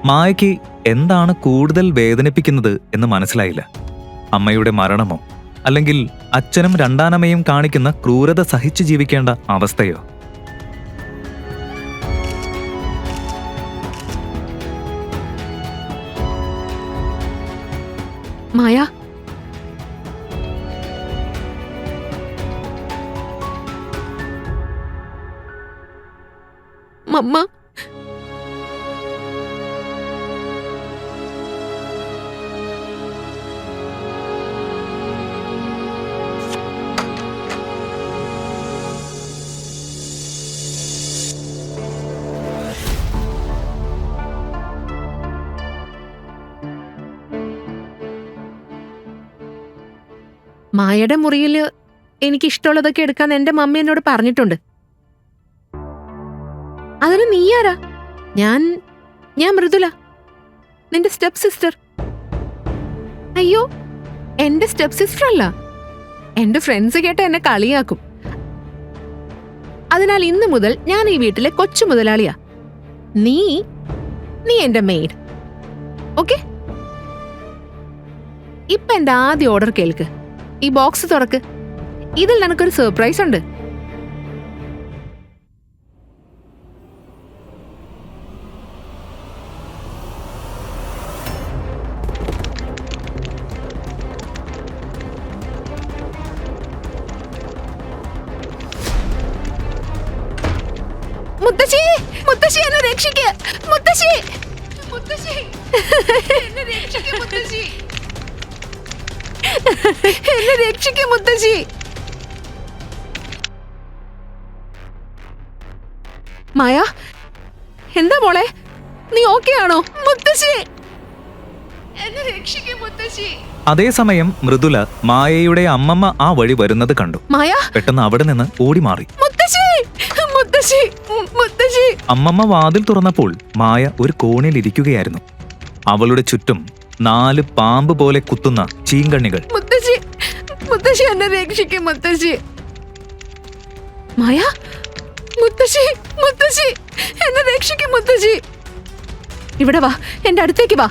മായയ്ക്ക് എന്താണ് കൂടുതൽ വേദനിപ്പിക്കുന്നത് എന്ന് മനസ്സിലായില്ല. അമ്മയുടെ മരണമോ അല്ലെങ്കിൽ അച്ഛനും രണ്ടാനമ്മയും കാണിക്കുന്ന ക്രൂരത സഹിച്ചു ജീവിക്കേണ്ട അവസ്ഥയോ? മായ, മമ്മ, മായയുടെ മുറിയില് എനിക്കിഷ്ടമുള്ളതൊക്കെ എടുക്കാൻ എന്റെ മമ്മി എന്നോട് പറഞ്ഞിട്ടുണ്ട്. അതിന് നീയാരാ? ഞാൻ മൃദുല, നിന്റെ സ്റ്റെപ്പ് സിസ്റ്റർ. അയ്യോ, എന്റെ സ്റ്റെപ്പ് സിസ്റ്റർ അല്ല. എന്റെ ഫ്രണ്ട്സ് കേട്ട എന്നെ കളിയാക്കും. അതിനാൽ ഇന്നു മുതൽ ഞാൻ ഈ വീട്ടിലെ കൊച്ചു മുതലാളിയാ. നീ എന്റെ മെയ്ഡ്. ഓക്കെ? ഇപ്പൊ എന്റെ ആദ്യ ഓർഡർ കേൾക്ക്. ഈ ബോക്സ് തുറക്ക്. ഇതിൽ നിനക്കൊരു സർപ്രൈസ് ഉണ്ട്. മുത്തശ്ശി, മുത്തശ്ശി എന്നെ രക്ഷിക്ക്. മുത്തശ്ശി, മുത്തശ്ശി എന്നെ രക്ഷിക്ക്. മുത്തശ്ശി എന്നെ രക്ഷിക്ക്. മുത്തശ്ശി, മായ, എന്താ മോളെ, നീ ഓക്കെ ആണോ? മുത്തശ്ശി എന്നെ രക്ഷിക്ക്. മുത്തശ്ശി. അതേസമയം മൃദുല മായയുടെ അമ്മമ്മ ആ വഴി വരുന്നത് കണ്ടു. മായ പെട്ടെന്ന് അവിടെ നിന്ന് ഓടി മാറി. മുത്തശ്ശി, മുത്തശ്ശി, മുത്തശ്ശി. അമ്മമ്മ വാതിൽ തുറന്നപ്പോൾ മായ ഒരു കോണിൽ ഇരിക്കുകയായിരുന്നു. അവളുടെ ചുറ്റും 4 പാമ്പ് പോലെ കുത്തുന്ന ചീങ്കണ്ണികൾ. മുത്തശ്ശി, മുത്തശ്ശി എന്നെ രക്ഷിക്കും. മുത്തശ്ശി. മായ, മുത്തശ്ശി, മുത്തശ്ശി എന്നെ രക്ഷിക്കും. മുത്തശ്ശി, ഇവിടെ വാ, എന്റെ അടുത്തേക്ക് വാ.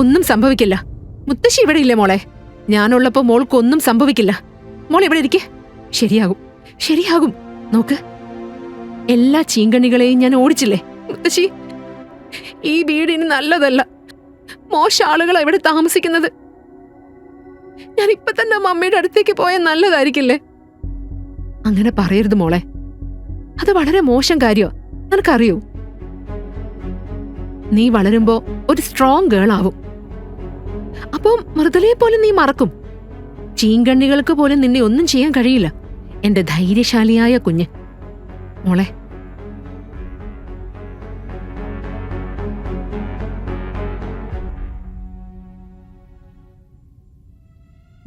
ഒന്നും സംഭവിക്കില്ല. മുത്തശ്ശി ഇവിടെ ഇല്ലേ മോളെ? ഞാനുള്ളപ്പോ മോൾക്കൊന്നും സംഭവിക്കില്ല. മോൾ ഇവിടെ ഇരിക്കെ. ശരിയാകും, ശരിയാകും. നോക്ക്, എല്ലാ ചീങ്കണ്ണികളെയും ഞാൻ ഓടിച്ചില്ലേ? മുത്തശ്ശി, ഈ വീട് ഇനി നല്ലതല്ല. മോശ ആളുകളാ ഇവിടെ താമസിക്കുന്നത്. ഞാൻ ഇപ്പൊ തന്നെ മമ്മിയുടെ അടുത്തേക്ക് പോയാൽ നല്ലതായിരിക്കില്ലേ? അങ്ങനെ പറയരുത് മോളെ. അത് വളരെ മോശം കാര്യമാ. നിനക്കറിയോ? നീ വളരുമ്പോ ഒരു സ്ട്രോങ് ഗേൾ ആവും. അപ്പൊ മൃദുലയെ പോലെ നീ മറക്കും. ചീങ്കണ്ണികൾക്ക് പോലും നിന്നെ ഒന്നും ചെയ്യാൻ കഴിയില്ല. എന്റെ ധൈര്യശാലിയായ കുഞ്ഞ് മോളെ.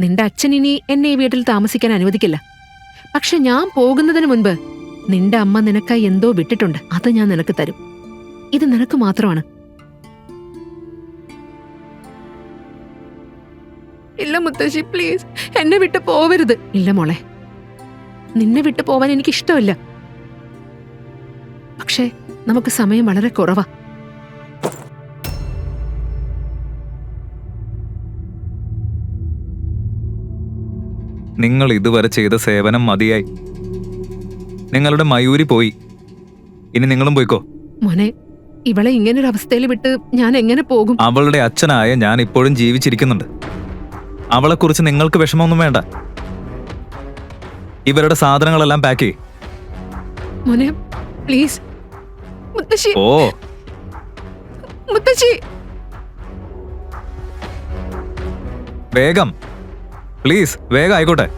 നിന്റെ അച്ഛൻ ഇനി എന്നെ ഈ വീട്ടിൽ താമസിക്കാൻ അനുവദിക്കില്ല. പക്ഷെ ഞാൻ പോകുന്നതിന് മുൻപ് നിന്റെ അമ്മ നിനക്കായി എന്തോ വിട്ടിട്ടുണ്ട്. അത് ഞാൻ നിനക്ക് തരും. ഇത് നിനക്ക് മാത്രമാണ്. ഇല്ല മുത്തശ്ശി, പ്ലീസ് എന്നെ വിട്ട് പോവരുത്. ഇല്ല മോളെ, നിന്നെ വിട്ടു പോവാൻ എനിക്ക് ഇഷ്ടമില്ല. പക്ഷേ നമുക്ക് സമയം വളരെ കുറവാ. നിങ്ങൾ ഇതുവരെ ചെയ്ത സേവനം മതിയായി. നിങ്ങളുടെ മയൂരി പോയി. ഇനി നിങ്ങളും പോയിക്കോ. മോനെ, ഇവളെ ഇങ്ങനൊരു അവസ്ഥയിൽ വിട്ട് ഞാൻ എങ്ങനെ പോകും? അവളുടെ അച്ഛനായ ഞാൻ ഇപ്പോഴും ജീവിച്ചിരിക്കുന്നുണ്ട്. അവളെക്കുറിച്ച് നിങ്ങൾക്ക് വിഷമമൊന്നും വേണ്ട. ഇവരുടെ സാധനങ്ങളെല്ലാം പാക്ക് ചെയ്യ്. മോനെ പ്ലീസ്. മുത്തശ്ശി, ഓ മുത്തശ്ശി. വേഗം പ്ലീസ്, വേഗം ആയിക്കോട്ടെ.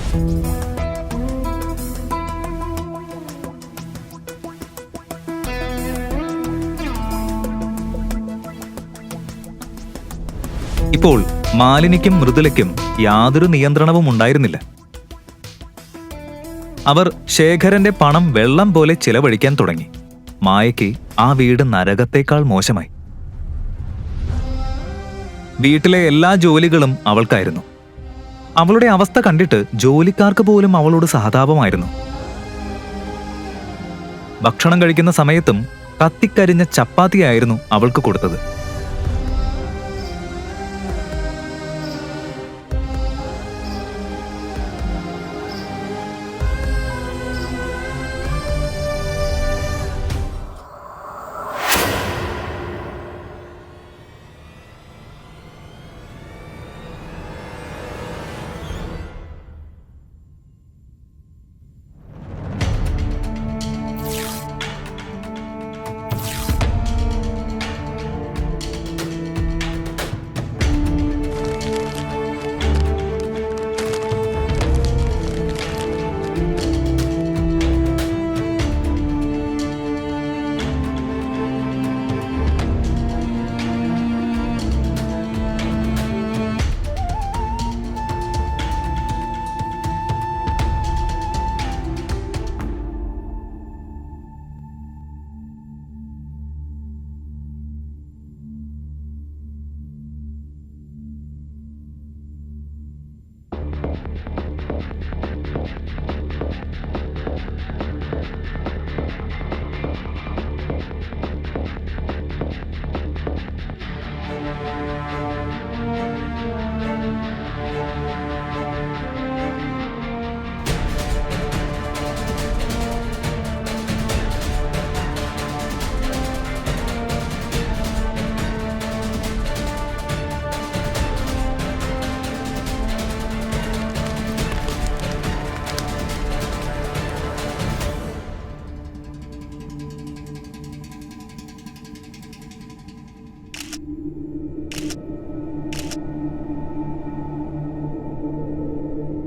ഇപ്പോൾ മാലിനിക്കും മൃദുലയ്ക്കും യാതൊരു നിയന്ത്രണവും ഉണ്ടായിരുന്നില്ല. അവർ ശേഖരന്റെ പണം വെള്ളം പോലെ ചിലവഴിക്കാൻ തുടങ്ങി. മായയ്ക്ക് ആ വീട് നരകത്തേക്കാൾ മോശമായി. വീട്ടിലെ എല്ലാ ജോലികളും അവൾക്കായിരുന്നു. അവളുടെ അവസ്ഥ കണ്ടിട്ട് ജോലിക്കാർക്ക് പോലും അവളോട് സഹതാപമായിരുന്നു. ഭക്ഷണം കഴിക്കുന്ന സമയത്തും കത്തിക്കരിഞ്ഞ ചപ്പാത്തിയായിരുന്നു അവൾക്ക് കൊടുത്തത്.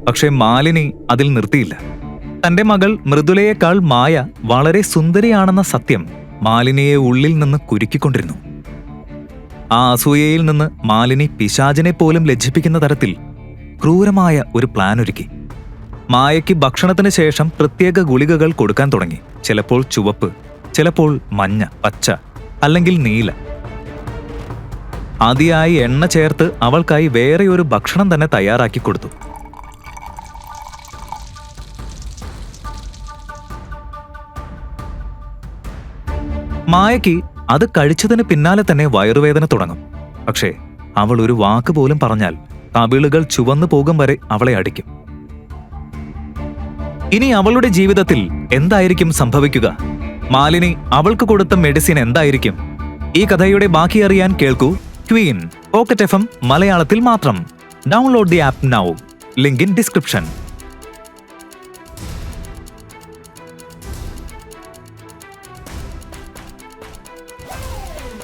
പക്ഷേ മാലിനി അതിൽ നിർത്തിയില്ല. തന്റെ മകൾ മൃദുലയേക്കാൾ മായ വളരെ സുന്ദരിയാണെന്ന സത്യം മാലിനിയെ ഉള്ളിൽ നിന്ന് കുരുക്കിക്കൊണ്ടിരുന്നു. ആ അസൂയയിൽ നിന്ന് മാലിനി പിശാചിനെ പോലും ലജ്ജിപ്പിക്കുന്ന തരത്തിൽ ക്രൂരമായ ഒരു പ്ലാൻ ഒരുക്കി. മായയ്ക്ക് ഭക്ഷണത്തിന് ശേഷം പ്രത്യേക ഗുളികകൾ കൊടുക്കാൻ തുടങ്ങി. ചിലപ്പോൾ ചുവപ്പ്, ചിലപ്പോൾ മഞ്ഞ, പച്ച അല്ലെങ്കിൽ നീല. അതിയായി എണ്ണ ചേർത്ത് അവൾക്കായി വേറെ ഒരു ഭക്ഷണം തന്നെ തയ്യാറാക്കി കൊടുത്തു. മായയ്ക്ക് അത് കഴിച്ചതിന് പിന്നാലെ തന്നെ വയറുവേദന തുടങ്ങും. പക്ഷേ അവൾ ഒരു വാക്ക് പോലും പറഞ്ഞാൽ കവിളുകൾ ചുവന്നു പോകും വരെ അവളെ അടിക്കും. ഇനി അവളുടെ ജീവിതത്തിൽ എന്തായിരിക്കും സംഭവിക്കുക? മാലിനി അവൾക്ക് കൊടുത്ത മെഡിസിൻ എന്തായിരിക്കും? ഈ കഥയുടെ ബാക്കി അറിയാൻ കേൾക്കൂ ക്വീൻ പോക്കറ്റ് FM മലയാളത്തിൽ മാത്രം. Download the app now. Link in description.